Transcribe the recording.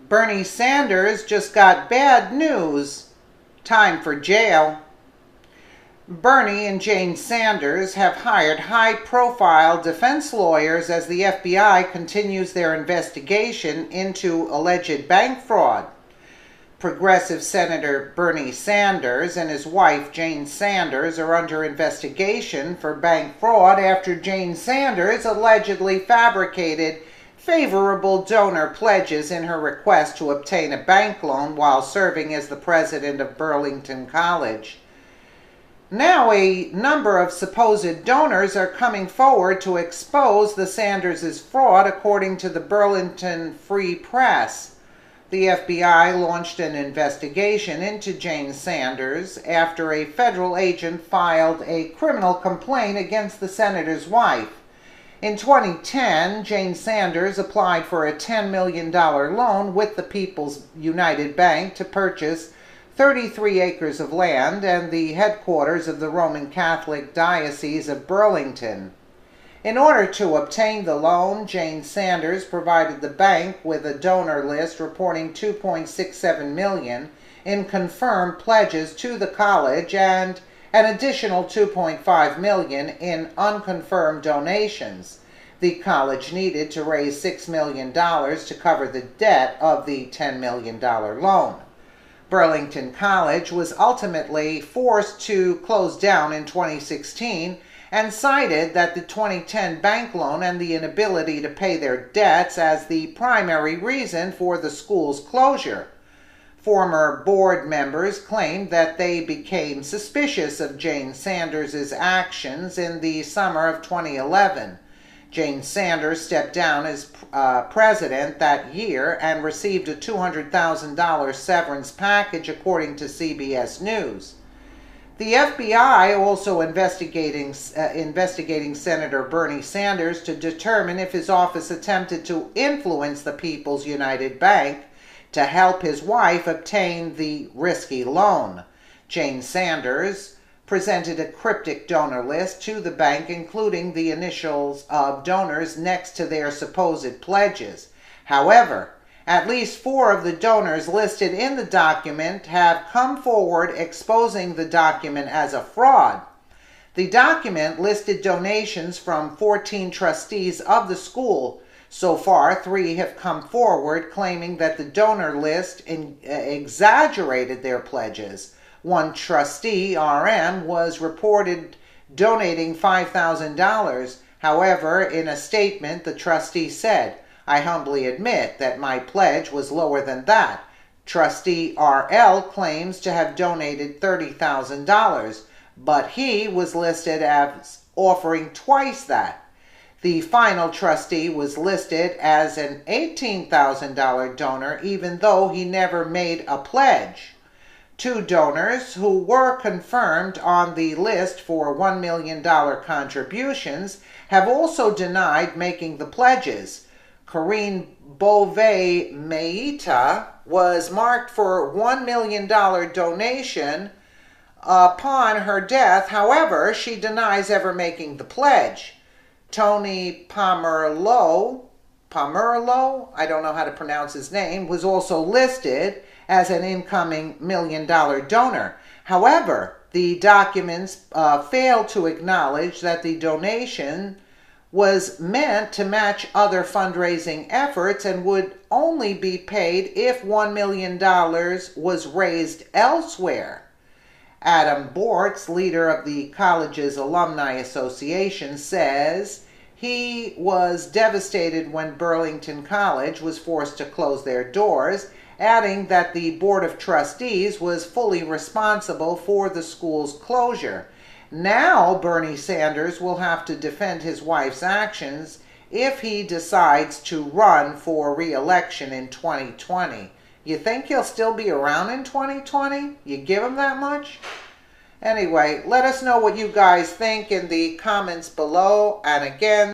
Bernie Sanders just got bad news. Time for jail. Bernie and Jane Sanders have hired high-profile defense lawyers as the FBI continues their investigation into alleged bank fraud. Progressive Senator Bernie Sanders and his wife Jane Sanders are under investigation for bank fraud after Jane Sanders allegedly fabricated favorable donor pledges in her request to obtain a bank loan while serving as the president of Burlington College. Now a number of supposed donors are coming forward to expose the Sanders' fraud, according to the Burlington Free Press. The FBI launched an investigation into Jane Sanders after a federal agent filed a criminal complaint against the senator's wife. In 2010, Jane Sanders applied for a $10 million loan with the People's United Bank to purchase 33 acres of land and the headquarters of the Roman Catholic Diocese of Burlington. In order to obtain the loan, Jane Sanders provided the bank with a donor list reporting $2.67 million in confirmed pledges to the college and an additional $2.5 million in unconfirmed donations. The college needed to raise $6 million to cover the debt of the $10 million loan. Burlington College was ultimately forced to close down in 2016 and cited that the 2010 bank loan and the inability to pay their debts as the primary reason for the school's closure. Former board members claimed that they became suspicious of Jane Sanders' actions in the summer of 2011. Jane Sanders stepped down as president that year and received a $200,000 severance package, according to CBS News. The FBI also investigating Senator Bernie Sanders to determine if his office attempted to influence the People's United Bank to help his wife obtain the risky loan. Jane Sanders presented a cryptic donor list to the bank, including the initials of donors next to their supposed pledges. However, at least 4 of the donors listed in the document have come forward exposing the document as a fraud. The document listed donations from 14 trustees of the school. So far, 3 have come forward claiming that the donor list exaggerated their pledges. One trustee, RM, was reported donating $5,000. However, in a statement, the trustee said, "I humbly admit that my pledge was lower than that." Trustee RL claims to have donated $30,000, but he was listed as offering twice that. The final trustee was listed as an $18,000 donor, even though he never made a pledge. 2 donors who were confirmed on the list for $1 million contributions have also denied making the pledges. Corinne Beauvais Meita was marked for $1 million donation upon her death. However, she denies ever making the pledge. Tony Pomerleau, I don't know how to pronounce his name, was also listed as an incoming $1 million donor. However, the documents fail to acknowledge that the donation was meant to match other fundraising efforts and would only be paid if $1 million was raised elsewhere. Adam Bortz, leader of the college's Alumni Association, says he was devastated when Burlington College was forced to close their doors, adding that the Board of Trustees was fully responsible for the school's closure. Now Bernie Sanders will have to defend his wife's actions if he decides to run for re-election in 2020. You think he'll still be around in 2020? You give him that much? Anyway, let us know what you guys think in the comments below. And again,